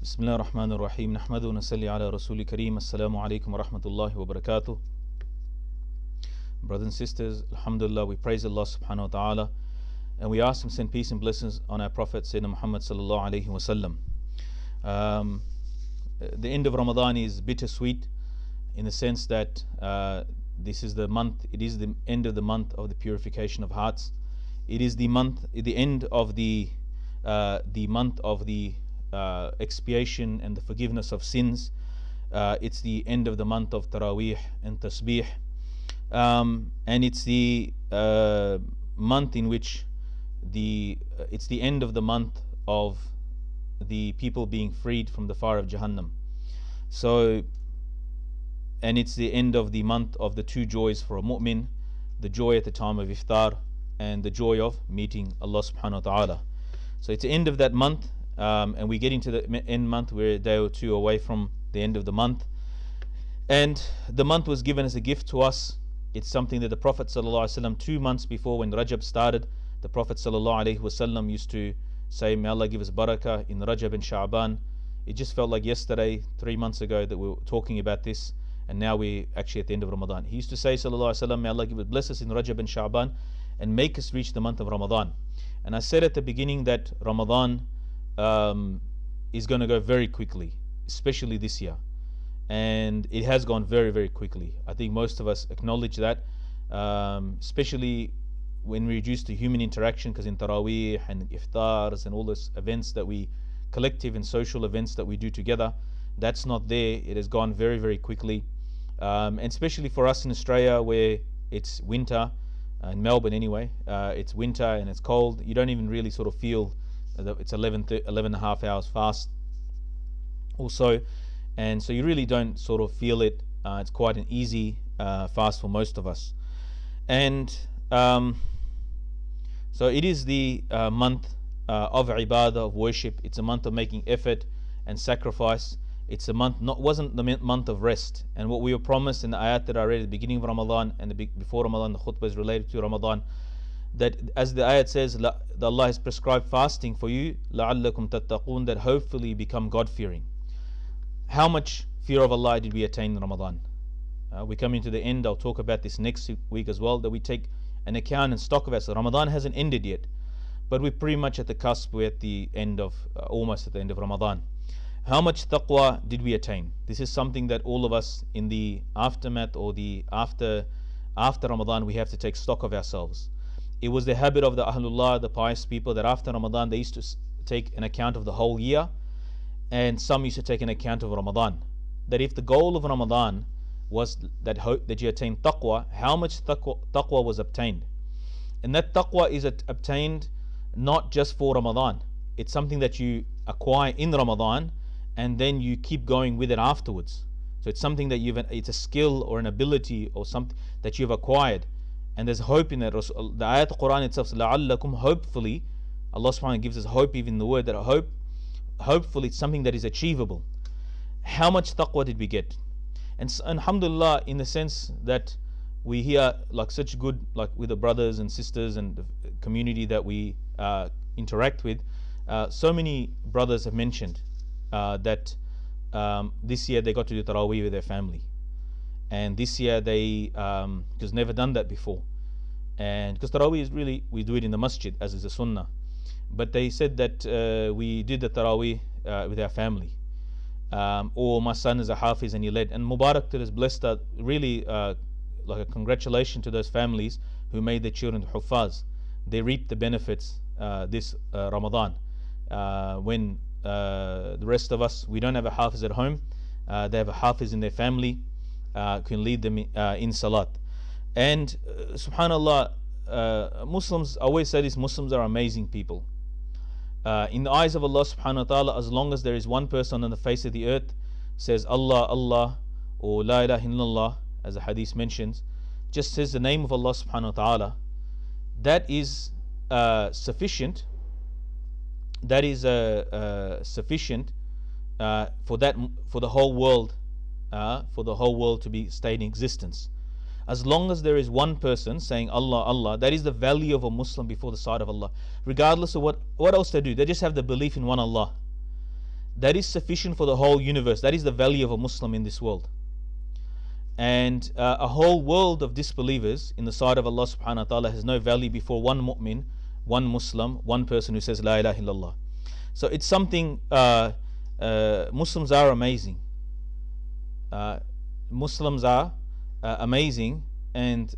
بسم الله الرحمن الرحيم نحمده ونصلي على رسول كريم السلام عليكم ورحمة الله وبركاته. Brothers and sisters, Alhamdulillah, we praise Allah subhanahu wa ta'ala and we ask Him to send peace and blessings on our Prophet Sayyidina Muhammad sallallahu alayhi wa sallam. The end of Ramadan is bittersweet in the sense that this is the month, it is the end of the month of the purification of hearts. It is the end of the month of the expiation and the forgiveness of sins. It's the end of the month of Taraweeh and Tasbih, and it's the month in which it's the end of the month of the people being freed from the fire of Jahannam. So, and it's the end of the month of the two joys for a mu'min, the joy at the time of iftar and the joy of meeting Allah subhanahu wa ta'ala. So it's the end of that month, and we get into the end month. We're a day or two away from the end of the month, and the month was given as a gift to us. It's something that the Prophet ﷺ 2 months before, when Rajab started, the Prophet ﷺ used to say, may Allah give us barakah in Rajab and Sha'ban. It just felt like yesterday, 3 months ago, that we were talking about this, and now we're actually at the end of Ramadan. He used to say, ﷺ, may Allah bless us in Rajab and Sha'ban and make us reach the month of Ramadan. And I said at the beginning that Ramadan is going to go very quickly, especially this year, and it has gone very, very quickly. I think most of us acknowledge that, especially when we're reduced to human interaction, because in Taraweeh and Iftars and all those events that we, collective and social events that we do together, that's not there. It has gone very, very quickly, and especially for us in Australia, where it's winter, in Melbourne anyway, it's winter and it's cold. You don't even really sort of feel it's 11 and a half hours fast also, and so you really don't sort of feel it. It's quite an easy fast for most of us, and so it is the month of ibadah, of worship. It's a month of making effort and sacrifice. It's a month, wasn't the month of rest. And what we were promised in the ayat that I read at the beginning of Ramadan and before Ramadan, the khutbah is related to Ramadan, that as the ayat says, that Allah has prescribed fasting for you, لَعَلَّكُمْ تَتَّقُونَ, that hopefully become God-fearing. How much fear of Allah did we attain in Ramadan? We come into the end. I'll talk about this next week as well, that we take an account and stock of ourselves. Ramadan hasn't ended yet, but we're pretty much at the cusp. We're at the end of, almost at the end of Ramadan. How much taqwa did we attain? This is something that all of us in the aftermath or the after Ramadan, we have to take stock of ourselves. It was the habit of the Ahlullah, the pious people, that after Ramadan they used to take an account of the whole year, and some used to take an account of Ramadan. That if the goal of Ramadan was that you attain taqwa, how much taqwa was obtained? And that taqwa is obtained not just for Ramadan. It's something that you acquire in Ramadan, and then you keep going with it afterwards. So it's something that it's a skill or an ability or something that you've acquired, and there's hope in that. The ayat of Quran itself says, لَعَلَّكُمْ, hopefully. Allah subhanahu wa ta'ala gives us hope, even the word that hopefully it's something that is achievable. How much taqwa did we get? And alhamdulillah, in the sense that we hear like such good, like with the brothers and sisters and the community that we interact with, so many brothers have mentioned that this year they got to do Taraweeh with their family, and this year they just never done that before. And because Taraweeh is really, we do it in the masjid as is a sunnah, but they said that we did the Taraweeh with our family, or my son is a hafiz and he led, and Mubarak to this, blessed that, really like a congratulation to those families who made their children huffaz. They reaped the benefits this Ramadan, when the rest of us, we don't have a hafiz at home. They have a hafiz in their family, can lead them in salat. And subhanallah, Muslims, I always say this, Muslims are amazing people. In the eyes of Allah subhanahu wa ta'ala, as long as there is one person on the face of the earth says Allah, Allah, or La ilaha illallah, as the hadith mentions, just says the name of Allah subhanahu wa ta'ala, that is sufficient. That is sufficient for the whole world, to stay in existence. As long as there is one person saying Allah, Allah, that is the value of a Muslim before the sight of Allah. Regardless of what else they do, they just have the belief in one Allah. that is sufficient for the whole universe. That is the value of a Muslim in this world. And a whole world of disbelievers in the sight of Allah subhanahu wa ta'ala has no value before one mu'min, one Muslim, one person who says La ilaha illallah. So it's something, Muslims are amazing. Muslims are amazing, and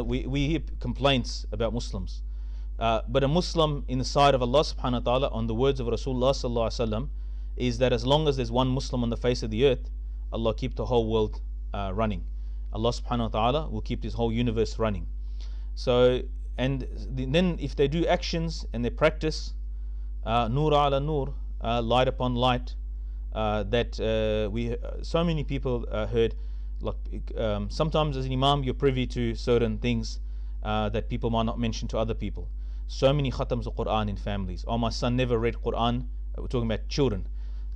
we hear complaints about Muslims. But a Muslim in the sight of Allah subhanahu wa ta'ala, on the words of Rasulullah sallallahu alaihi wasallam, is that as long as there's one Muslim on the face of the earth, Allah keep the whole world running. Allah subhanahu wa ta'ala will keep this whole universe running. So, and then if they do actions and they practice nur ala nur, light upon light, that we so many people heard, like sometimes as an imam you're privy to certain things that people might not mention to other people. So many khatams of Quran in families. Oh, my son never read Quran. We're talking about children.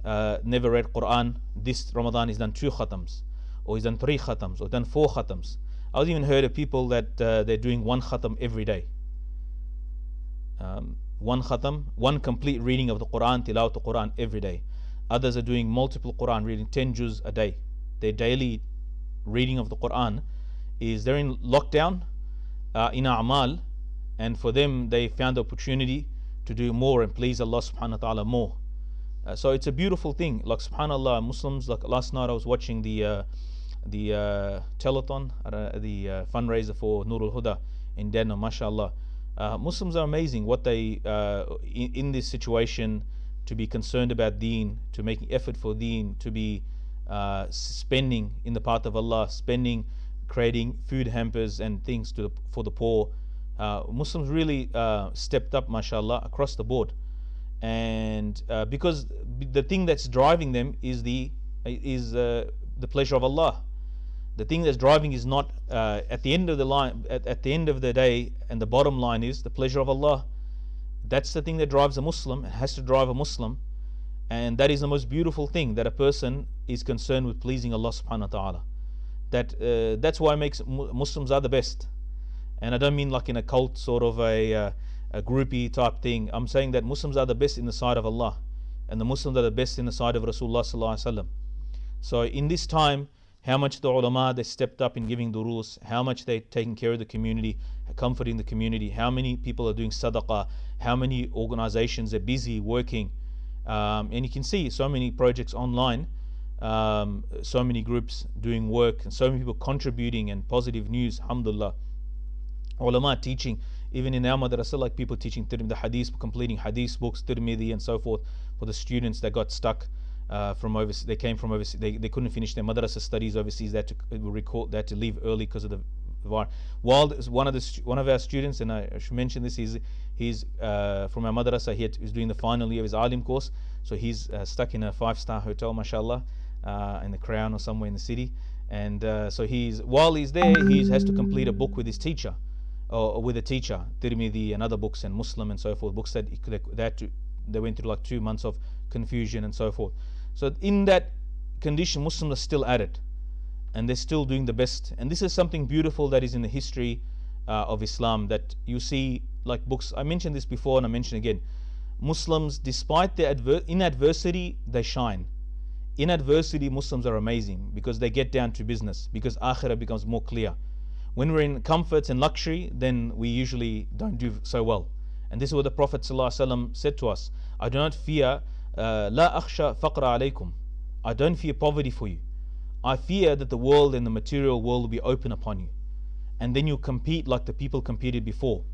Never read Quran. This Ramadan he's done 2 khatams, or he's done 3 khatams, or done 4 khatams. I was even heard of people that they're doing 1 khatam every day. 1 khatam, 1 complete reading of the Quran, tilawat the Quran every day. Others are doing multiple Quran, reading 10 juz a day. Their daily reading of the Quran is, they're in lockdown, in a'mal, and for them they found the opportunity to do more and please Allah subhanahu wa ta'ala more. So it's a beautiful thing. Like subhanallah, Muslims, like last night I was watching the telethon, the fundraiser for Nurul Huda in Denver, mashallah. Muslims are amazing what they in this situation, to be concerned about deen, to making effort for deen, to be spending in the path of Allah, spending, creating food hampers and things for the poor. Muslims really stepped up, mashallah, across the board. And because the thing that's driving them is the pleasure of Allah. The thing that's driving is not at the end of the line, at the end of the day, and the bottom line is the pleasure of Allah. That's the thing that drives a Muslim. It has to drive a Muslim, and that is the most beautiful thing, that a person is concerned with pleasing Allah subhanahu wa ta'ala. That's why it makes Muslims are the best. And I don't mean like in a cult sort of a groupie type thing. I'm saying that Muslims are the best in the sight of Allah, and the Muslims are the best in the sight of Rasulullah sallallahu alaihi wasallam. So in this time, how much the ulama, they stepped up in giving durus, how much they taking care of the community, comforting the community, how many people are doing sadaqah, how many organizations are busy working, and you can see so many projects online, so many groups doing work, and so many people contributing, and positive news, alhamdulillah. Ulama teaching, even in our madrasa, like people teaching the hadith, completing hadith books, Tirmidhi and so forth, for the students that got stuck from overseas. They came from overseas, they couldn't finish their madrasa studies overseas, they had to leave early because of the virus. While one of our students, and I should mention this, he's from our madrasa, he's doing the final year of his alim course, so he's stuck in a 5-star hotel, mashallah, in the Crown or somewhere in the city. And so while he's there, he has to complete a book with his teacher, or with a teacher, Tirmidhi and other books, and Muslim and so forth, books that they went through like 2 months of confusion and so forth. So in that condition, Muslims are still at it, and they're still doing the best. And this is something beautiful that is in the history of Islam, that you see, like books, I mentioned this before and I mention again, Muslims, despite their in adversity, they shine. In adversity, Muslims are amazing, because they get down to business, because akhirah becomes more clear. When we're in comforts and luxury, then we usually don't do so well. And this is what the Prophet ﷺ said to us: I do not fear la akhsha faqra alaykum. I don't fear poverty for you. I fear that the world and the material world will be open upon you, and then you'll compete like the people competed before,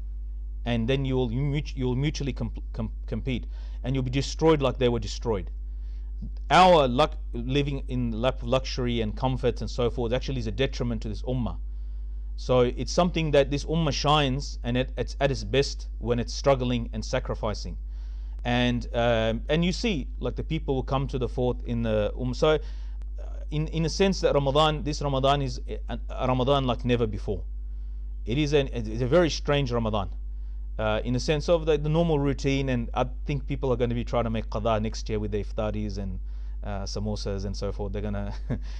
and then you'll mutually compete, and you'll be destroyed like they were destroyed. Our living in luxury and comfort and so forth actually is a detriment to this ummah. So it's something that this ummah shines, and it's at its best when it's struggling and sacrificing. And you see, like the people will come to the fore in the So in a sense that this Ramadan is a Ramadan like never before. It's a very strange Ramadan, in the sense of the normal routine, and I think people are going to be trying to make qada next year with the iftaris and samosas and so forth. They're going to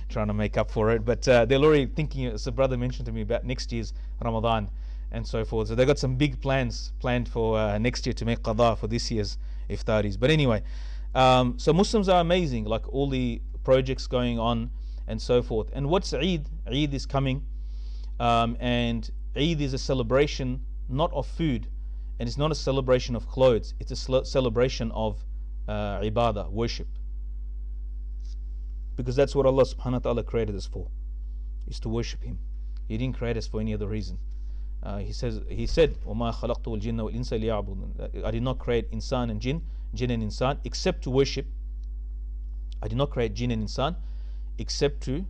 trying to make up for it, but they're already thinking, as a brother mentioned to me, about next year's Ramadan and so forth. So they got some big plans planned for next year to make qada for this year's iftaris. But anyway, So Muslims are amazing, like all the projects going on and so forth. And what's Eid? Eid is coming, and Eid is a celebration not of food, and it's not a celebration of clothes. It's a celebration of ibadah, worship, because that's what Allah subhanahu wa ta'ala created us for, is to worship Him. He didn't create us for any other reason. He said, وَمَا خَلَقْتُ الْجِنَّ وَالْإِنسَ لِيَعْبُدُونَ. I did not create insan and jinn and insan, except to worship. I did not create jinn and insan except to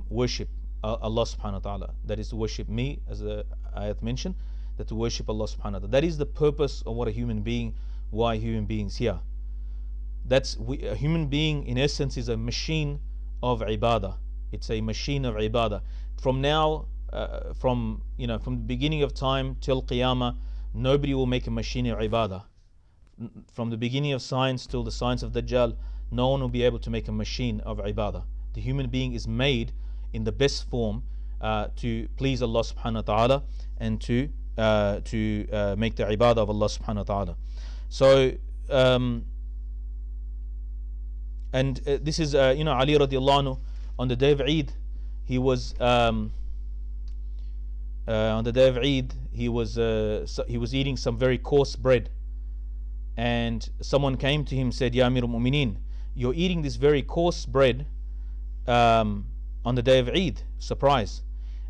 worship Allah subhanahu wa ta'ala. That is to worship me, as the ayat mentioned, that to worship Allah subhanahu wa ta'ala. That is the purpose of what a human being, why human beings here. A human being in essence is a machine of ibadah. It's a machine of ibadah. From now, from the beginning of time till Qiyamah, nobody will make a machine of ibadah. From the beginning of science till the science of Dajjal, no one will be able to make a machine of ibadah. The human being is made in the best form to please Allah subhanahu wa ta'ala and to make the ibadah of Allah subhanahu wa ta'ala. So this is Ali radiallahu anhu, on the day of Eid, he was on the day of Eid he was eating some very coarse bread, and someone came to him and said, Ya Amir al-Mu'mineen, you're eating this very coarse bread on the day of Eid, surprise.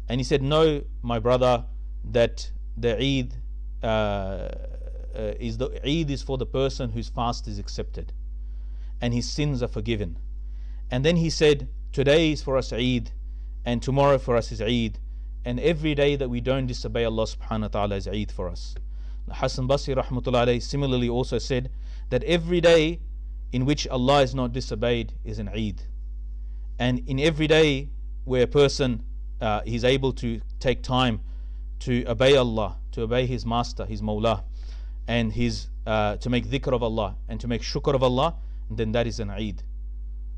And he said, no, my brother, that the Eid is for the person whose fast is accepted and his sins are forgiven. And then he said, today is for us Eid, and tomorrow for us is Eid, and every day that we don't disobey Allah subhanahu wa ta'ala is Eid for us. Hassan Basri rahmatullah alayhi similarly also said that every day in which Allah is not disobeyed is an Eid, and in every day where a person is able to take time to obey Allah, to obey his master, his Mawla, and to make dhikr of Allah and to make shukr of Allah, then that is an Eid.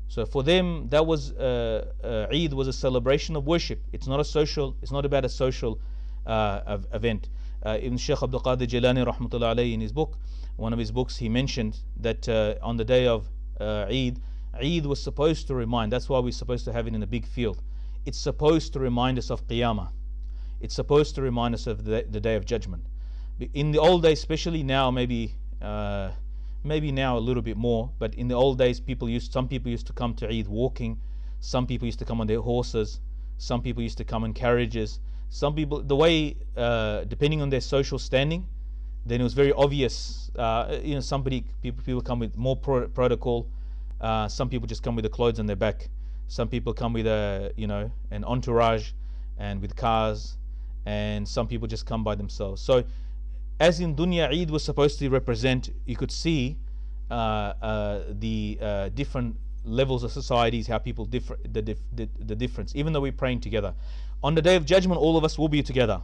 So for them, that was Eid was a celebration of worship. It's not about a social event. Ibn Shaykh Abdul Qadir Jilani rahmatullah alayhi, in his book, one of his books, he mentioned that on the day of Eid was supposed to remind, that's why we're supposed to have it in a big field. It's supposed to remind us of Qiyamah. It's supposed to remind us of the Day of Judgment. In the old days, especially now, maybe now a little bit more, but in the old days, some people used to come to Eid walking, some people used to come on their horses, some people used to come in carriages, some people, depending on their social standing, then it was very obvious. People come with more protocol. Some people just come with the clothes on their back. Some people come with an entourage and with cars, and some people just come by themselves. So as in dunya, Eid was supposed to represent, you could see the different levels of societies, how people differ, the difference, even though we're praying together. On the Day of Judgment, all of us will be together,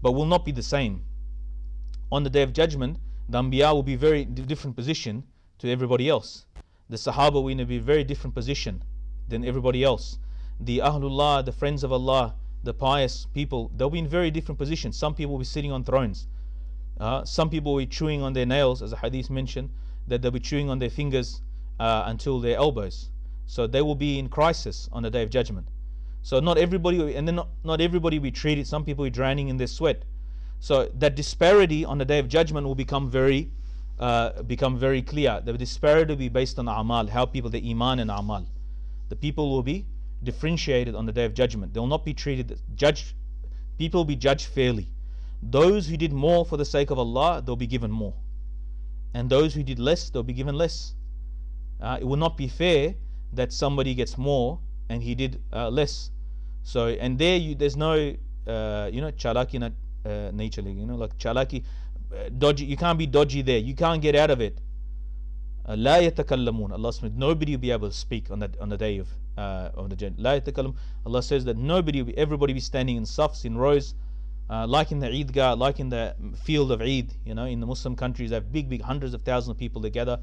but will not be the same. On the Day of Judgment, the Anbiya will be very different position to everybody else. The Sahaba will be in a very different position than everybody else. The Ahlullah, the friends of Allah, the pious people, they'll be in very different positions. Some people will be sitting on thrones. Some people will be chewing on their nails, as the hadith mentioned, that they'll be chewing on their fingers until their elbows. So they will be in crisis on the Day of Judgment. So not everybody, and then not everybody will be treated. Some people will be drowning in their sweat. So that disparity on the Day of Judgment will become very clear. The disparity will be based on amal, how people, the iman and amal. The people will be differentiated on the Day of Judgment. They will not be treated, people will be judged fairly. Those who did more for the sake of Allah, they'll be given more. And those who did less, they'll be given less. It will not be fair that somebody gets more and he did less. So, and there's no, chalaki nature, like chalaki, dodgy. You can't be dodgy there. You can't get out of it. La yatakallamun. Allah says nobody will be able to speak on the day of the judgment. La yatakallamun. Allah says that everybody will be standing in safs, in rows, like in the Eidgah, like in the field of Eid. In the Muslim countries, they have big hundreds of thousands of people together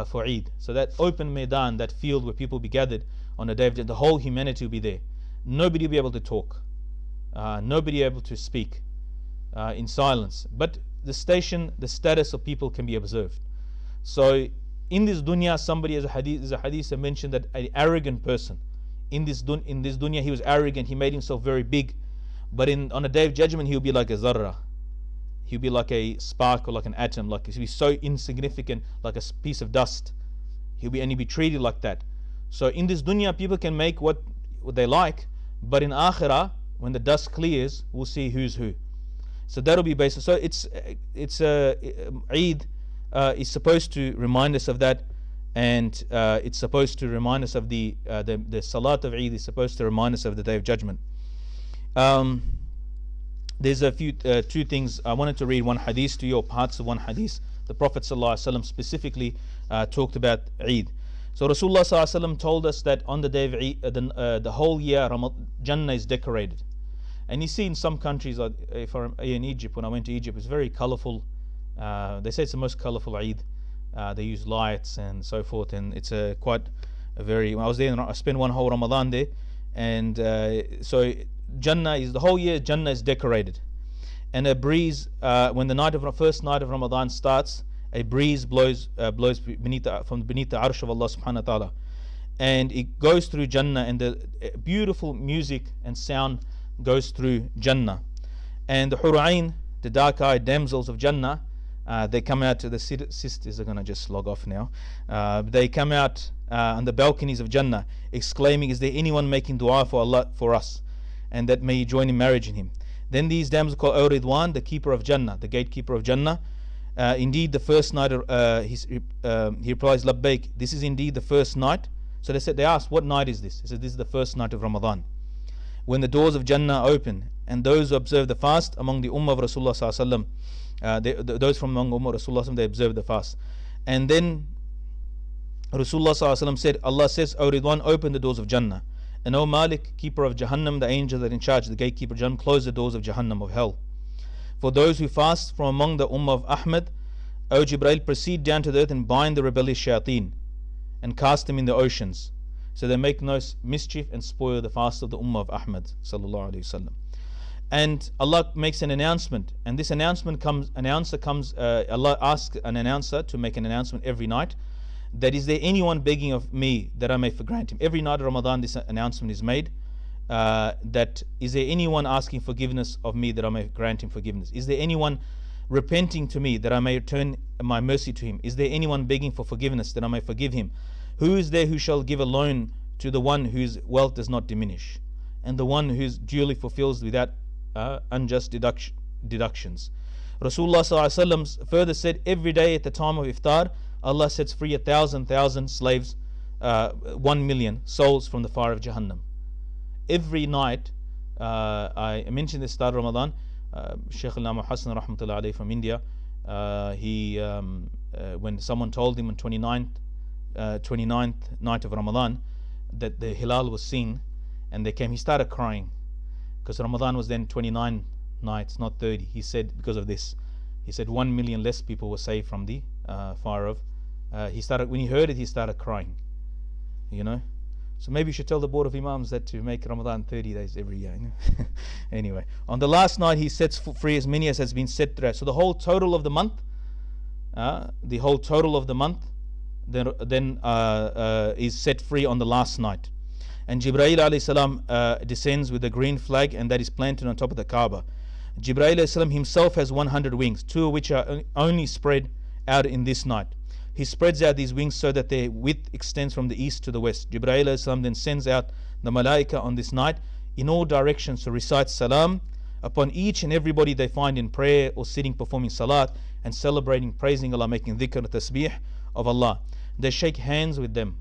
for Eid. So that open Maidan, that field where people will be gathered on the day of judgment, the whole humanity will be there. Nobody will be able to talk. Nobody able to speak in silence. But the status of people can be observed. So in this dunya, somebody has a hadith that mentioned that an arrogant person, in this dunya he was arrogant, he made himself very big, but on a day of judgment he'll be like a zarra, he'll be like a spark or like an atom, like he'll be so insignificant, like a piece of dust. He'll be treated like that. So in this dunya people can make what they like, but in akhirah, when the dust clears, we'll see who's who. So that'll be based. So it's Eid is supposed to remind us of that, and it's supposed to remind us of the Salat of Eid is supposed to remind us of the Day of Judgment. There's a few two things. I wanted to read one hadith to you, or parts of one hadith. The Prophet ﷺ specifically talked about Eid. So Rasulullah ﷺ told us that on the day of Eid, the whole year Jannah is decorated. And you see in some countries, like in Egypt, when I went to Egypt, it's very colorful. They say it's the most colorful Eid. They use lights and so forth, and it's quite a very. When I was there, I spent one whole Ramadan there, and so Jannah is the whole year. Jannah is decorated, and a breeze when the first night of Ramadan starts, a breeze blows beneath the Arsh of Allah Subhanahu wa Taala, and it goes through Jannah, and the beautiful music and sound goes through Jannah, and the Hurain, the dark-eyed damsels of Jannah, they come out to the sisters are gonna just log off now. They come out on the balconies of Jannah, exclaiming, "Is there anyone making dua for Allah for us, and that may join in marriage in Him?" Then these damsels call O Ridwan, the keeper of Jannah, the gatekeeper of Jannah. Indeed, the first night. He replies, "Labbaik." This is indeed the first night. So they asked, "What night is this?" He said, "This is the first night of Ramadan, when the doors of Jannah open, and those who observe the fast among the Ummah of Rasulullah sallallahu alaihi wasallam, those from among Ummah of Rasulullah, they observe the fast." And then Rasulullah sallallahu alaihi wasallam said, Allah says, "O Ridwan, open the doors of Jannah, and O Malik, keeper of Jahannam, the angel that in charge, the gatekeeper of Jahannam, close the doors of Jahannam, of hell. For those who fast from among the Ummah of Ahmad, O Jibreel, proceed down to the earth and bind the rebellious shayateen and cast them in the oceans, so they make no mischief and spoil the fast of the Ummah of Ahmad sallallahu alaihi wasallam." And Allah makes an announcement, and this announcement comes. Allah asks an announcer to make an announcement every night. That is there anyone begging of me that I may grant him? Every night of Ramadan, this announcement is made. That is there anyone asking forgiveness of me that I may grant him forgiveness? Is there anyone repenting to me that I may return my mercy to him? Is there anyone begging for forgiveness that I may forgive him? Who is there who shall give a loan to the one whose wealth does not diminish, and the one whose duly fulfills without unjust deductions? Rasulullah ﷺ further said, every day at the time of iftar, Allah sets free 1,000 slaves, 1 million souls from the fire of Jahannam. Every night, I mentioned this start of Ramadan, Shaykh al-Nama Hassan rahmatullah alayhi from India, when someone told him on 29th night of Ramadan that the Hilal was seen, and he started crying, because Ramadan was then 29 nights, not 30. He said, because of this, he said 1 million less people were saved from the fire of. When he heard it, he started crying. So maybe you should tell the board of Imams that to make Ramadan 30 days every year. Anyway, on the last night, he sets free as many as has been set throughout. So the whole total of the month, then is set free on the last night. And Jibreel alayhi salam descends with a green flag, and that is planted on top of the Kaaba. Jibreel alayhi salam himself has 100 wings, 2 of which are only spread out in this night. He spreads out these wings so that their width extends from the east to the west. Jibreel alayhi salam then sends out the Malaika on this night in all directions to recite salam upon each and everybody they find in prayer or sitting performing salat and celebrating, praising Allah, making dhikr and tasbih of Allah. They shake hands with them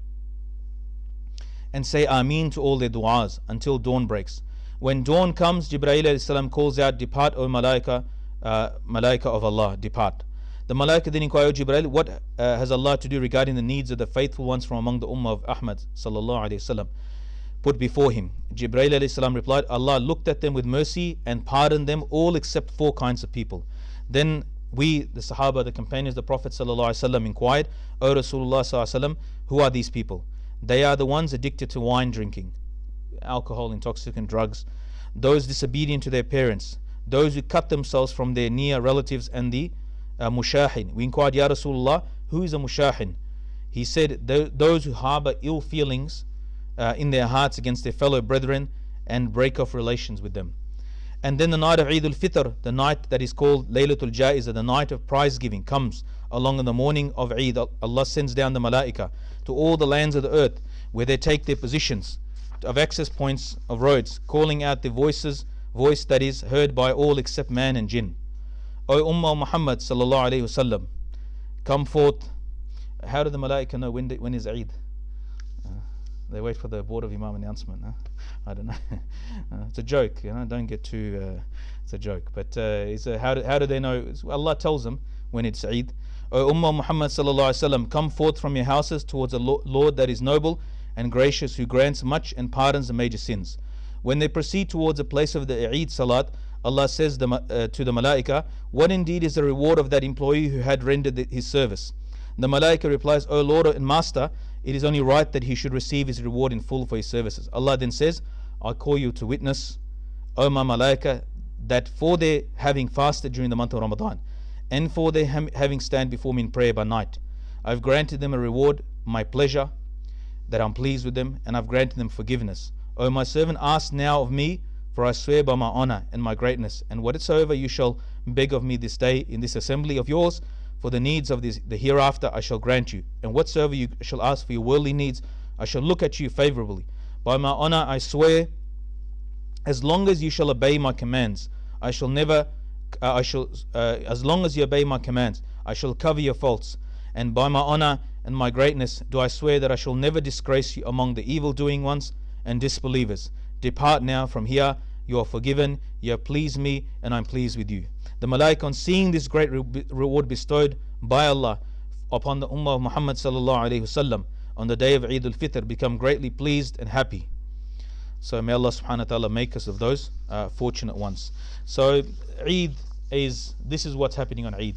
and say Ameen to all their du'as until dawn breaks. When dawn comes, Jibreel alayhi salam calls out, "Depart, O Malaika, Malaika of Allah, depart." The Malaika then inquire, "O Jibreel, what has Allah to do regarding the needs of the faithful ones from among the Ummah of Ahmad sallallahu alaihi wasallam put before him?" Jibreel alayhi salam replied, "Allah looked at them with mercy and pardoned them all except 4 kinds of people." Then we, the Sahaba, the companions of the Prophet sallallahu alaihi wasallam, inquired, "O Rasulullah sallallahu alaihi wasallam, who are these people?" They are the ones addicted to wine drinking, alcohol, intoxicant drugs, those disobedient to their parents, those who cut themselves from their near relatives, and the mushahin. We inquired, "Ya Rasulullah, who is a mushahin?" He said, those who harbor ill feelings in their hearts against their fellow brethren and break off relations with them. And then the night of Eid al-Fitr, the night that is called Laylatul Ja'iza, the night of prize giving, comes along in the morning of Eid. Allah sends down the malaika to all the lands of the earth where they take their positions of access points of roads, calling out their voice that is heard by all except man and jinn. O Ummah Muhammad sallallahu alayhi wasallam, come forth. How do the malaika know when is Eid? They wait for the Board of Imam announcement. I don't know. It's a joke, don't get too. It's a joke. But how do they know? Allah tells them when it's Eid. O Ummah Muhammad sallallahu alaihi wasallam, come forth from your houses towards a Lord that is noble and gracious, who grants much and pardons the major sins. When they proceed towards a place of the Eid Salat, Allah says to the malaika, what indeed is the reward of that employee who had rendered his service? The malaika replies, O Lord and Master, it is only right that he should receive his reward in full for his services. Allah then says, I call you to witness, O my malaika, that for their having fasted during the month of Ramadan, and for their having stand before me in prayer by night, I've granted them a reward, my pleasure, that I'm pleased with them, and I've granted them forgiveness. O my servant, ask now of me, for I swear by my honor and my greatness, and whatsoever you shall beg of me this day in this assembly of yours, for the needs of the hereafter I shall grant you, and whatsoever you shall ask for your worldly needs, I shall look at you favorably. By my honor I swear, as long as you shall obey my commands, as long as you obey my commands, I shall cover your faults. And by my honor and my greatness do I swear that I shall never disgrace you among the evil-doing ones and disbelievers. Depart now from here, you are forgiven, you have pleased me, and I'm pleased with you. The malaika, on seeing this great reward bestowed by Allah upon the Ummah of Muhammad sallallahu alayhi wasallam on the day of Eid al-Fitr, become greatly pleased and happy. So may Allah subhanahu wa ta'ala make us of those fortunate ones. So Eid this is what's happening on Eid,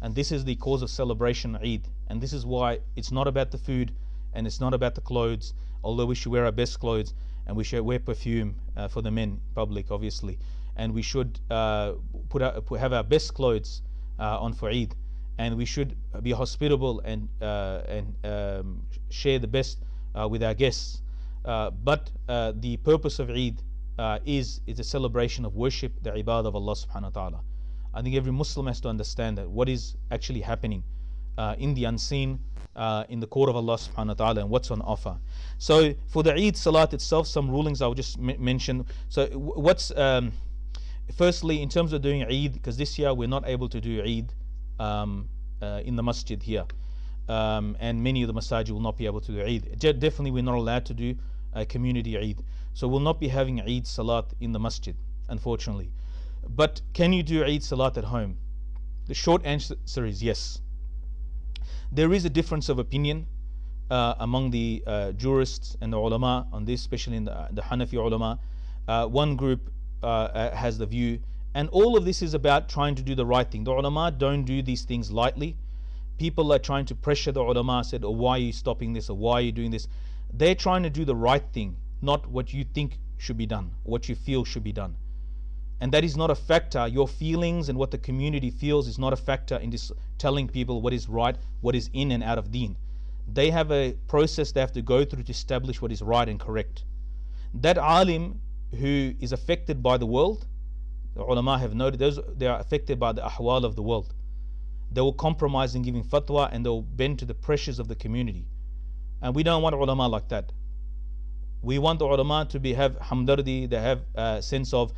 and this is the cause of celebration on Eid, and this is why it's not about the food and it's not about the clothes, although we should wear our best clothes and we should wear perfume for the men in public, obviously, and we should have our best clothes on for Eid, and we should be hospitable and share the best with our guests. But the purpose of Eid is a celebration of worship, the ibadah of Allah subhanahu wa ta'ala. I think every Muslim has to understand that what is actually happening in the unseen, in the court of Allah subhanahu wa ta'ala, and what's on offer. So for the Eid Salat itself, some rulings I'll just mention. So what's firstly, in terms of doing Eid, because this year we're not able to do Eid in the masjid here, and many of the masajid will not be able to do Eid. Definitely we're not allowed to do a community Eid, so we'll not be having Eid Salat in the masjid, unfortunately. But can you do Eid Salat at home? The short answer is yes. There is a difference of opinion among the jurists and the ulama on this, especially in the Hanafi ulama. One group has the view, and all of this is about trying to do the right thing. The ulama don't do these things lightly. People are trying to pressure the ulama, said, oh, why are you stopping this, or why are you doing this? They're trying to do the right thing, not what you think should be done, what you feel should be done. And that is not a factor. Your feelings and what the community feels is not a factor in this telling people what is right, what is in and out of deen. They have a process they have to go through to establish what is right and correct. That alim who is affected by the world, the ulama have noted, they are affected by the ahwal of the world. They will compromise in giving fatwa, and they will bend to the pressures of the community. And we don't want ulama like that. We want the ulama to have hamdardi, they have a sense of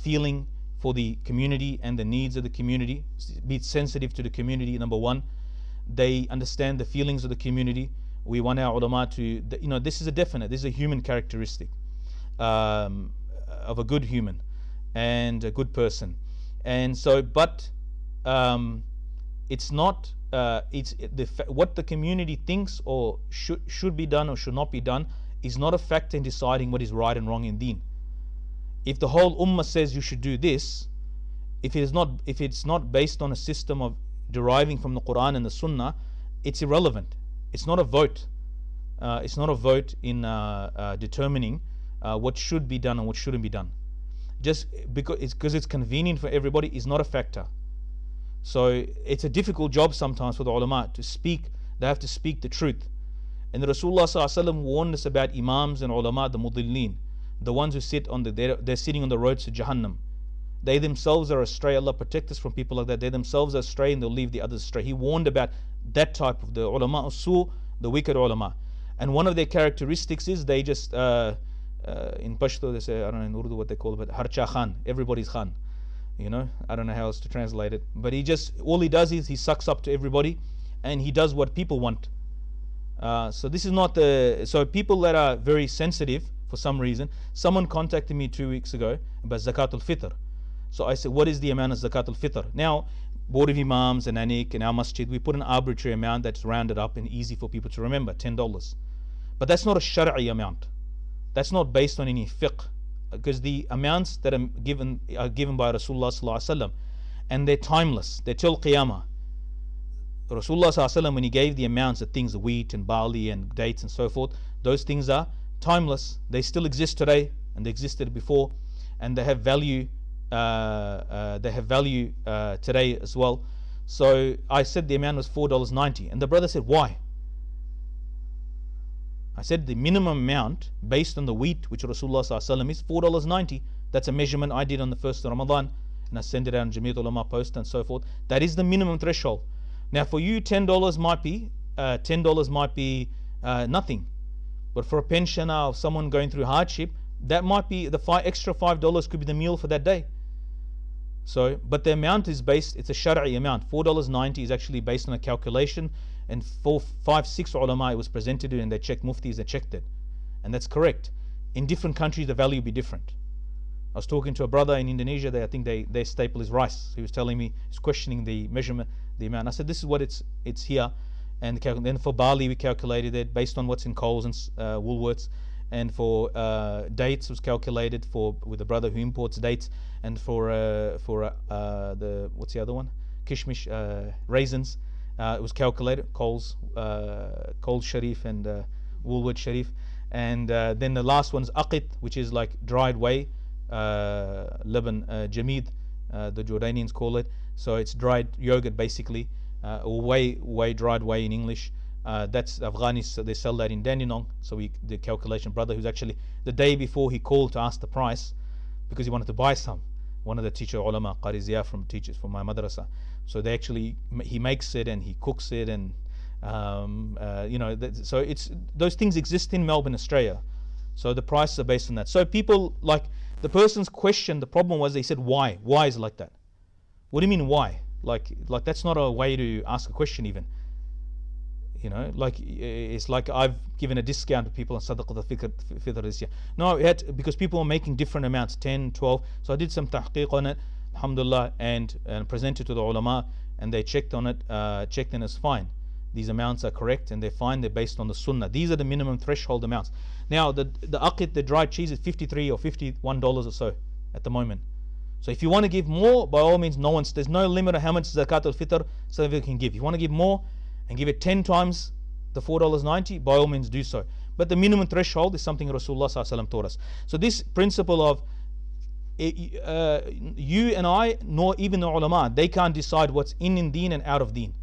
feeling for the community and the needs of the community, be sensitive to the community, number one. They understand the feelings of the community. We want our ulama to, this is a human characteristic of a good human and a good person. And so, but it's not, what the community thinks or should be done or should not be done is not a factor in deciding what is right and wrong in deen. If the whole ummah says you should do this, if it's not based on a system of deriving from the Quran and the Sunnah, it's irrelevant. It's not a vote. It's not a vote in determining what should be done and what shouldn't be done. Just because it's convenient for everybody is not a factor. So it's a difficult job sometimes for the ulama to speak They have to speak the truth. And Rasulullah ﷺ warned us about imams and ulama, the mudilleen, the ones who sit on they're sitting on the roads to Jahannam. They themselves are astray. Allah protect us from people like that. They themselves are astray and they'll leave the others astray. He warned about that type of the ulama usu, the wicked ulama. And one of their characteristics is they just, in Pashto they say, I don't know in Urdu what they call it, but harcha khan, everybody's khan. You know, I don't know how else to translate it. But all he does is he sucks up to everybody and he does what people want. So this is not so people that are very sensitive for some reason. Someone contacted me 2 weeks ago about Zakat al-Fitr. So I said, what is the amount of Zakat al-Fitr? Now, Board of Imams and Anik and our masjid, we put an arbitrary amount that's rounded up and easy for people to remember, $10. But that's not a Shari'i amount. That's not based on any fiqh. Because the amounts that are given by Rasulullah sallallahu alaihi wasallam, and they're timeless. They're till Qiyamah. Rasulullah sallallahu alaihi wasallam, when he gave the amounts of things, wheat and barley and dates and so forth, those things are timeless. They still exist today, and they existed before, and they have value. Today as well. So I said the amount was $4.90, and the brother said, why? I said the minimum amount based on the wheat, which Rasulullah ﷺ is $4.90. That's a measurement I did on the first of Ramadan, and I sent it out on Jamiat Ulama post and so forth. That is the minimum threshold. Now for you, $10 might be nothing, but for a pensioner or someone going through hardship, that might be the extra $5 could be the meal for that day. So, but the amount is based, it's a Shari'i amount. $4.90 is actually based on a calculation, and 5-6 ulama it was presented to, and they checked, muftis, they checked it, and that's correct. In different countries the value will be different. I was talking to a brother in Indonesia, I think their staple is rice. He was telling me, he's questioning the measurement, the amount. I said, this is what it's here. And then for barley we calculated it based on what's in Coles and Woolworths. And for dates was calculated with a brother who imports dates, and for the what's the other one, kishmish, raisins, it was calculated Coles Sharif and Woolworth Sharif, and then the last one's aqit, which is like dried whey, Leban jamid, the Jordanians call it. So it's dried yogurt basically, or dried whey in English. That's Afghani, so they sell that in Dandenong. So the calculation brother who's actually the day before he called to ask the price because he wanted to buy some. One of the teacher ulama Qariziyah from teachers from my madrasa. So he makes it and he cooks it, and so it's those things exist in Melbourne, Australia. So the prices are based on that. So people, like the person's question, the problem was they said why is it like that? What do you mean why? Like that's not a way to ask a question even. You know, like it's like I've given a discount to people on Sadaqat al-Fitr this year. No, because people are making different amounts, 10, 12. So I did some tahqiq on it, alhamdulillah, and presented to the ulama, and they checked on it, and it's fine. These amounts are correct and they're fine, they're based on the sunnah. These are the minimum threshold amounts. Now the aqid, the dried cheese, is $53 or $51 or so at the moment. So if you want to give more, by all means, there's no limit on how much zakat al-fitr so that you can give. If you want to give more and give it 10 times the $4.90, by all means do so. But the minimum threshold is something Rasulullah ﷺ taught us. So this principle of you and I, nor even the ulama, they can't decide what's in deen and out of deen.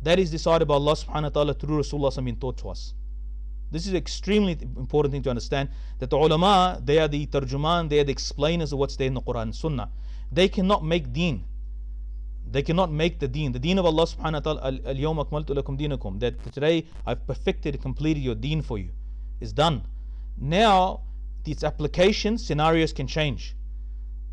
That is decided by Allah subhanahu wa ta'ala through Rasulullah being taught to us. This is extremely important thing to understand, that the ulama, they are the tarjuman, they are the explainers of what's there in the Quran and Sunnah. They cannot make deen. They cannot make the deen. The deen of Allah subhanahu wa ta'ala, al-yawma akmaltu lakum dinakum, that today I've perfected and completed your deen for you. It's done. Now, its application scenarios can change.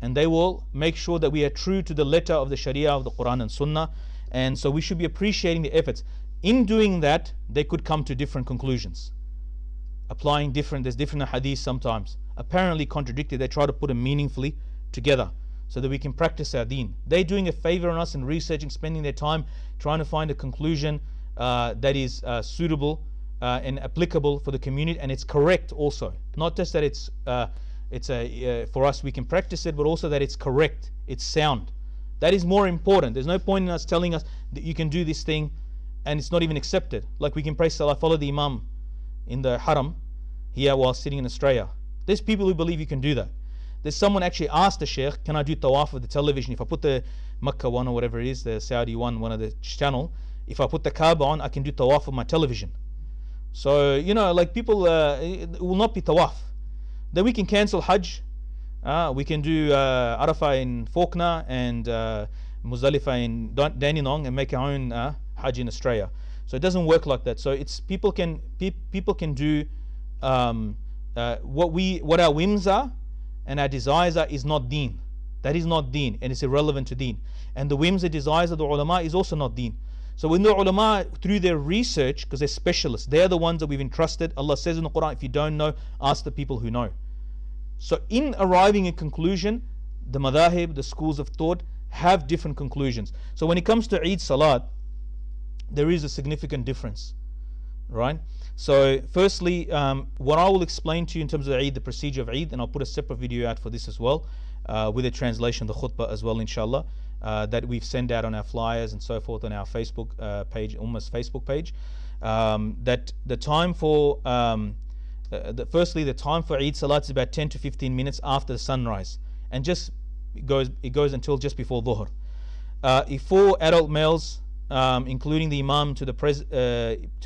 And they will make sure that we are true to the letter of the Sharia of the Quran and Sunnah. And so we should be appreciating the efforts. In doing that, they could come to different conclusions. There's different hadiths sometimes. Apparently contradicted, they try to put them meaningfully together so that we can practice our deen. They're doing a favor on us in researching, spending their time trying to find a conclusion that is suitable and applicable for the community, and it's correct also. Not just that it's for us we can practice it, but also that it's correct, it's sound. That is more important. There's no point in us telling us that you can do this thing and it's not even accepted. Like we can pray salah, follow the imam in the haram here while sitting in Australia. There's people who believe you can do that. There's someone actually asked the sheikh, can I do tawaf with the television? If I put the Makkah one or whatever it is, the Saudi one of the channel, If I put the Kaaba on, I can do tawaf on my television. So, like people, it will not be tawaf. Then we can cancel Hajj. We can do Arafah in Faulkner and Muzdalifah in Dandenong and make our own Hajj in Australia. So it doesn't work like that. So it's people can do what our whims are and our desires are is not deen. That is not deen, and it's irrelevant to deen. And the whims and desires of the ulama is also not deen. So when the ulama, through their research, because they're specialists, they're the ones that we've entrusted. Allah says in the Quran, if you don't know, ask the people who know. So in arriving at conclusion, the madahib, the schools of thought, have different conclusions. So when it comes to Eid Salat, there is a significant difference, right? So firstly, what I will explain to you in terms of Eid, the procedure of Eid, and I'll put a separate video out for this as well, with a translation of the khutbah as well, inshallah, that we've sent out on our flyers and so forth on our Facebook page, Ummah's Facebook page. That the time for firstly, the time for Eid Salat is about 10 to 15 minutes after the sunrise, and it goes until just before Dhuhr. If 4 adult males, including the Imam, to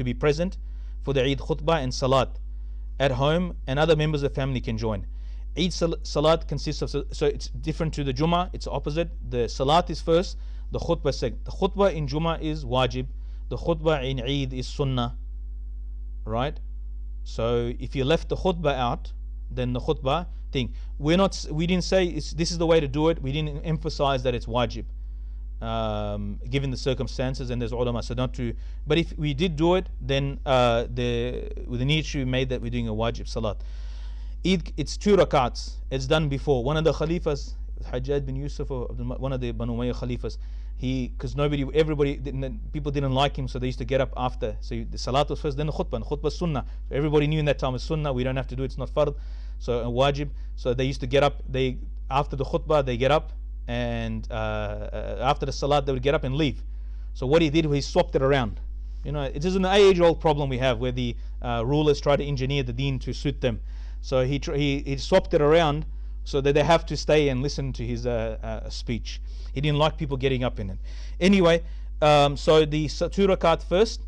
be present for the Eid Khutbah and Salat at home, and other members of the family can join. Eid Salat consists of, so it's different to the Jummah, it's opposite. The Salat is first, the Khutbah second. The Khutbah in Jummah is wajib, the Khutbah in Eid is sunnah, right? So if you left the Khutbah out, then the Khutbah thing, we didn't say this is the way to do it. We didn't emphasize that it's wajib, given the circumstances, and there's ulama, so not to. But if we did do it, then with the need we made that we're doing a wajib salat. Eid, it's 2 rakats. It's done before. One of the Khalifas, Hajjaj bin Yusuf, or one of the Banu Umayyah Khalifas, because people didn't like him, so they used to get up after. So the salat was first, then the khutbah. And khutbah sunnah. So everybody knew in that time it's sunnah. We don't have to do it. It's not fard. So a wajib. So they used to get up. After the khutbah they get up, and after the salat they would get up and leave. So what he did was he swapped it around. It is an age-old problem we have where the rulers try to engineer the deen to suit them. So he swapped it around so that they have to stay and listen to his speech. He didn't like people getting up in it. Anyway, so the 2 rakat first,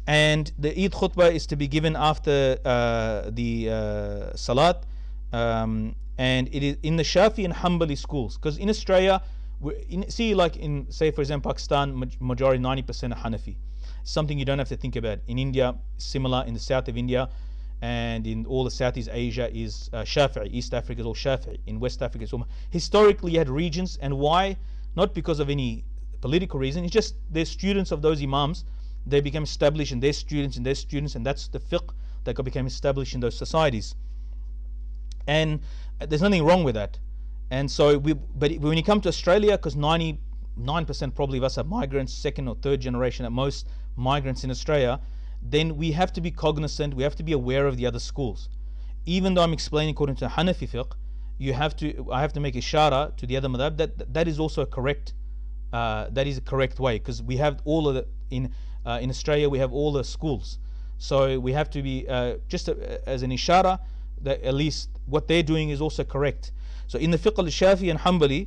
and the Eid khutbah is to be given after the salat, and it is in the Shafi and Hanbali schools, because in Australia, say for example Pakistan, majority 90% are Hanafi. Something you don't have to think about. In India, similar. In the south of India, and in all of Southeast Asia is Shafi'i. East Africa is all Shafi'i. In West Africa it's all. Historically you had regions, and why? Not because of any political reason. It's just they're students of those imams. They became established, and their students, and that's the fiqh that became established in those societies. And there's nothing wrong with that. And so but when you come to Australia, because 99% probably of us are migrants, 2nd or 3rd generation at most migrants in Australia, then we have to be cognizant, we have to be aware of the other schools. Even though I'm explaining according to Hanafi fiqh, I have to make ishara to the other madhab that is also a correct way, because we have all of in Australia we have all the schools. So we have to be just as an ishara that at least what they're doing is also correct. So in the fiqh al-Shafi and Hanbali,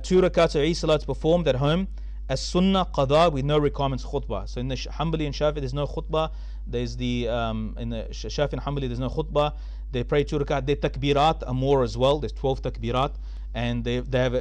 2 rakats of Eid Salat performed at home as sunnah qada with no requirements khutbah. So in the Hanbali and Shafi there's no khutbah. There's in the Shafi and Hanbali there's no khutbah. They pray 2 rakat. Their takbirat are more as well. There's 12 takbirat, and they have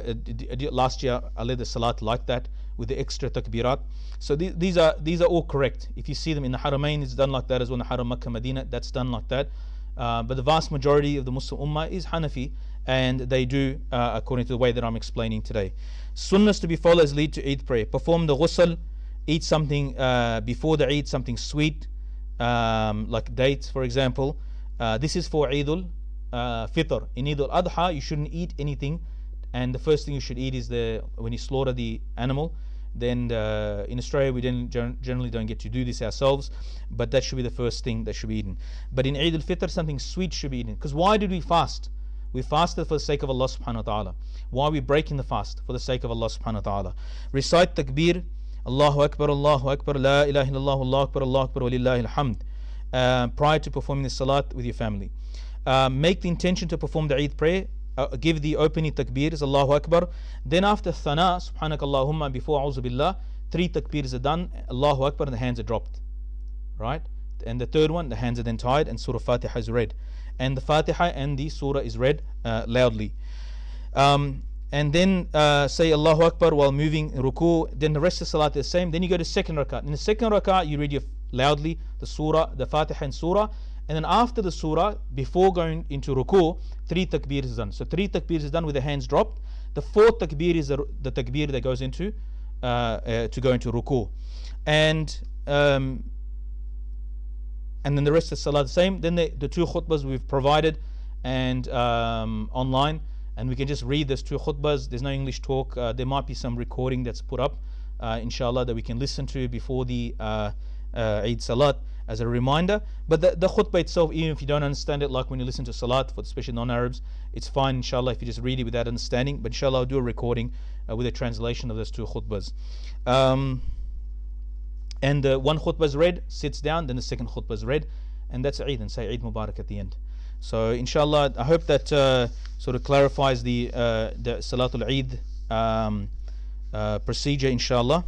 last year I led the salat like that with the extra takbirat. So these are all correct. If you see them in the Haramain, it's done like that as well. In the Haram Makkah Medina, that's done like that. But the vast majority of the Muslim Ummah is Hanafi, and they do according to the way that I'm explaining today. Sunnahs to be followed as lead to Eid prayer. Perform the ghusl, eat something before the Eid, something sweet, like dates for example. This is for Eidul Fitr. In Eidul Adha you shouldn't eat anything, and the first thing you should eat is when you slaughter the animal. Then in Australia we generally don't get to do this ourselves, but that should be the first thing that should be eaten. But in Eid al-Fitr something sweet should be eaten. Because why did we fast? We fasted for the sake of Allah subhanahu wa ta'ala. Why are we breaking the fast? For the sake of Allah subhanahu wa ta'ala. Recite takbir, Allahu Akbar, La ilaha illallah, Allahu Akbar, walillahi alhamd, prior to performing the salat with your family. Make the intention to perform the Eid prayer. Give the opening takbir is Allahu Akbar. Then after thana, subhanakallahumma, before a'udhu billah, 3 takbirs are done, Allahu Akbar, and the hands are dropped. Right? And the third one, the hands are then tied and Surah Fatiha is read. And the Fatiha and the Surah is read loudly. And then say Allahu Akbar while moving ruku. Then the rest of Salat is the same. Then you go to second rak'ah. In the second rak'ah, you read loudly the Surah, the Fatiha and Surah. And then after the Surah, before going into ruku, 3 takbir is done. So 3 takbir is done with the hands dropped. The 4th takbir is the takbir that goes into to go into ruku. And then the rest of Salah the same. Then the 2 khutbahs we've provided and online, and we can just read those 2 khutbahs. There's no English talk. There might be some recording that's put up, inshallah, that we can listen to before the Eid Salat as a reminder. But the khutbah itself, even if you don't understand it, like when you listen to Salat, for especially non-Arabs, it's fine, inshallah, if you just read it without understanding. But inshallah, I'll do a recording with a translation of those 2 khutbahs. And one khutbah is read, sits down, then the second khutbah is read, and that's Eid, and say Eid Mubarak at the end. So inshallah, I hope that sort of clarifies the Salatul Eid procedure, inshallah.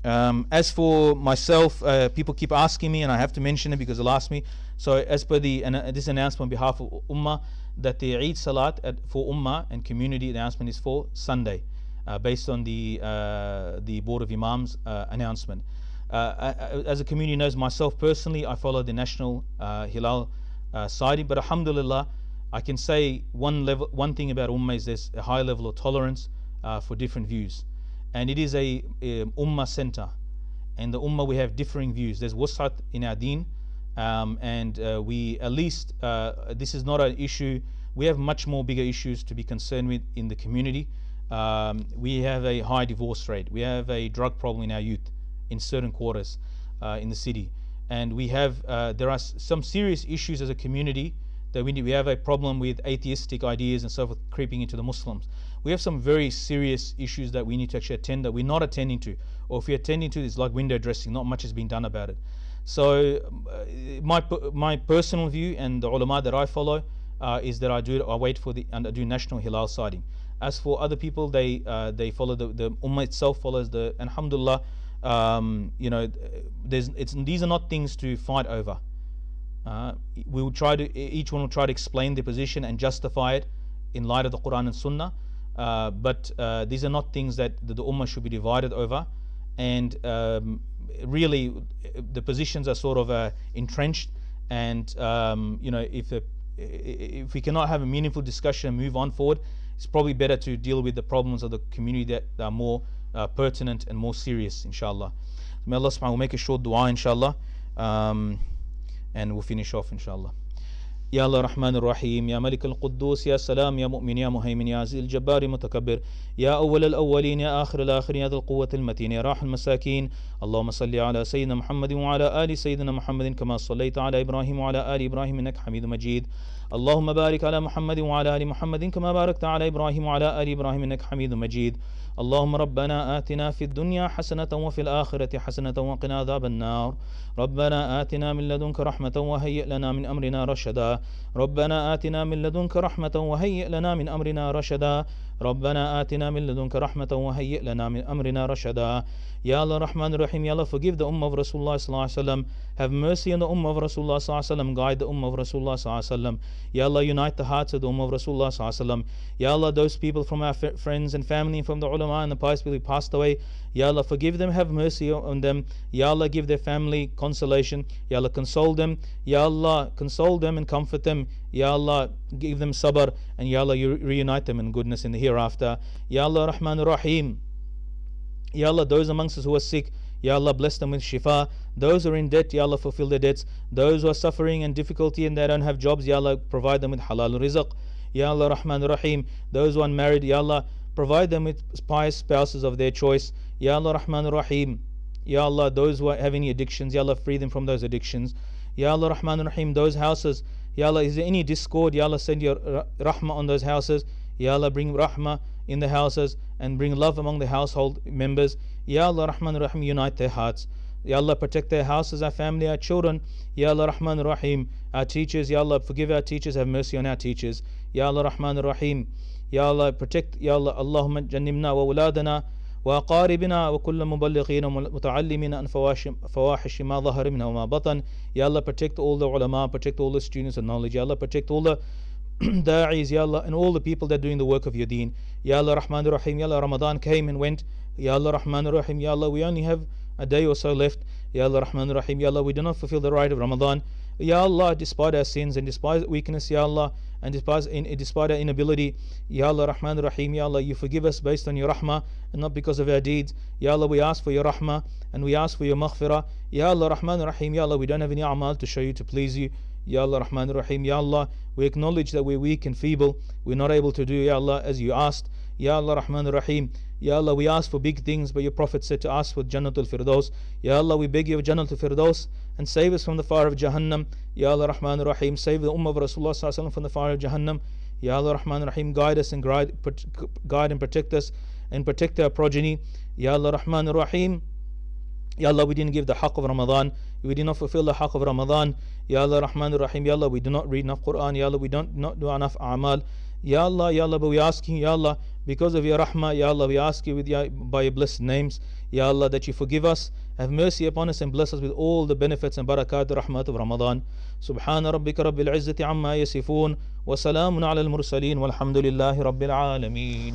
As for myself, people keep asking me, and I have to mention it because they'll ask me. So as per this announcement on behalf of Ummah, that the Eid Salat for Ummah and community announcement is for Sunday, based on the Board of Imams announcement. As a community knows, myself personally, I follow the National Hilal sighting, but alhamdulillah, I can say one thing about Ummah is there's a high level of tolerance for different views. And it is a Ummah center. And the Ummah, we have differing views. There's wasat in our deen, and we at least, this is not an issue. We have much more bigger issues to be concerned with in the community. We have a high divorce rate. We have a drug problem in our youth in certain quarters in the city. And we have, there are some serious issues as a community that we have a problem with atheistic ideas and so forth creeping into the Muslims. We have some very serious issues that we need to actually attend that we're not attending to. Or if we're attending to, it's like window dressing, not much is being done about it. So my personal view and the ulama that I follow is that I wait for and I do National Hilal sighting. As for other people, they follow the Ummah itself follows the, alhamdulillah, these are not things to fight over. We will each one will try to explain their position and justify it in light of the Quran and Sunnah. But these are not things that the Ummah should be divided over. And really, the positions are sort of entrenched. And if we cannot have a meaningful discussion and move on forward, it's probably better to deal with the problems of the community that are more pertinent and more serious, inshallah. May Allah subhanahu wa ta'ala make a short dua, inshallah. And we'll finish off, inshallah. يا الله الرحمن الرحيم يا ملك القدوس يا سلام يا مؤمن يا مهيمن يا عزيز الجبار متكبر يا أول الأولين يا آخر الآخرين يا ذا القوة المتين يا راح المساكين اللهم صل على سيدنا محمد وعلى آل سيدنا محمد كما صليت على إبراهيم وعلى آل إبراهيم إنك حميد مجيد اللهم بارك على محمد وعلى آل محمد كما باركت على إبراهيم وعلى آل إبراهيم إنك حميد مجيد اللهم ربنا آتنا في الدنيا حسنة وفي الآخرة حسنة وقنا عذاب النار ربنا آتنا من لدنك رحمة وهيئ لنا من أمرنا رشدا ربنا آتنا من لدنك رحمة وهيئ لنا من أمرنا رشدا ربنا آتنا من لدنك رحمة وهيئ لنا من أمرنا رشدا Ya Allah Rahman Rahim, Ya Allah, forgive the Ummah of Rasulullah Sallallahu Alaihi Wasallam. Have mercy on the Ummah of Rasulullah Sallallahu Alaihi Wasallam. Guide the Ummah of Rasulullah Sallallahu Alaihi Wasallam. Ya Allah, unite the hearts of the Ummah of Rasulullah Sallallahu Alaihi Wasallam. Ya Allah, those people from our friends and family and from the ulama and the pious people who passed away, Ya Allah, forgive them, have mercy on them. Ya Allah, give their family consolation. Ya Allah, console them. Ya Allah, console them and comfort them. Ya Allah, give them sabr, and Ya Allah, you reunite them in goodness in the hereafter. Ya Allah Rahman Rahim, Ya Allah, those amongst us who are sick, Ya Allah, bless them with shifa. Those who are in debt, Ya Allah, fulfill their debts. Those who are suffering and difficulty and they don't have jobs, Ya Allah, provide them with halal rizq. Ya Allah Rahman Rahim, those who are unmarried, Ya Allah, provide them with pious spouses of their choice. Ya Allah Rahman Rahim, Ya Allah, those who have any addictions, Ya Allah, free them from those addictions. Ya Allah Rahman Rahim, those houses, Ya Allah, is there any discord? Ya Allah, send your rahmah on those houses. Ya Allah, bring rahmah in the houses and bring love among the household members. Ya Allah Rahman Rahim, unite their hearts. Ya Allah, protect their houses, our family, our children. Ya Allah Rahman Rahim, our teachers. Ya Allah, forgive our teachers, have mercy on our teachers. Ya Allah Rahman Rahim, Ya Allah, protect. Ya Allah, Allahumma jannibna wa awladana وأقاربنا وكل مبلغين ومتعلمين عن فواحش ما ظهر منها وما بطن. Ya Allah, protect all the ulama, protect all the students of knowledge. Ya Allah, protect all the da'is, Ya Allah, and all the people that are doing the work of your deen. Ya Allah, Rahman Rahim. Ya Allah, Ramadan came and went. Ya Allah, Rahman Rahim. Ya Allah, we only have a day or so left. Ya Allah, Rahman Rahim. Ya Allah, we do not fulfill the right of Ramadan. Ya Allah, despite our sins and despite our weakness, Ya Allah, and despite our inability, Ya Allah, Rahman Rahim, Ya Allah, you forgive us based on your rahmah and not because of our deeds. Ya Allah, we ask for your rahmah and we ask for your maghfirah. Ya Allah, Rahman Rahim, Ya Allah, we don't have any amal to show you to please you. Ya Allah, Rahman Rahim, Ya Allah, we acknowledge that we're weak and feeble. We're not able to do, Ya Allah, as you asked. Ya Allah, Rahman Rahim, Ya Allah, we ask for big things, but your Prophet said to ask for Jannatul Firdaus. Ya Allah, we beg you of Jannatul Firdaus and save us from the fire of Jahannam. Ya Allah, Rahman Rahim, save the Ummah of Rasulullah Sallallahu Alaihi Wasallam from the fire of Jahannam. Ya Allah, Rahman Rahim, guide us and guide and protect us and protect our progeny. Ya Allah, Rahman Rahim, Ya Allah, we didn't give the haqq of Ramadan. We did not fulfill the haqq of Ramadan. Ya Allah, Rahman Rahim, Ya Allah, we do not read enough Quran. Ya Allah, we don't not do enough a'mal. Ya Allah, but we asking, Ya Allah, because of your rahmah, Ya Allah, we ask you by your blessed names, Ya Allah, that you forgive us, have mercy upon us and bless us with all the benefits and barakat and rahmat of Ramadan. Subhana rabbika rabbil izzati amma yasifun wa salamun ala al-mursaleen walhamdulillahi rabbil alameen.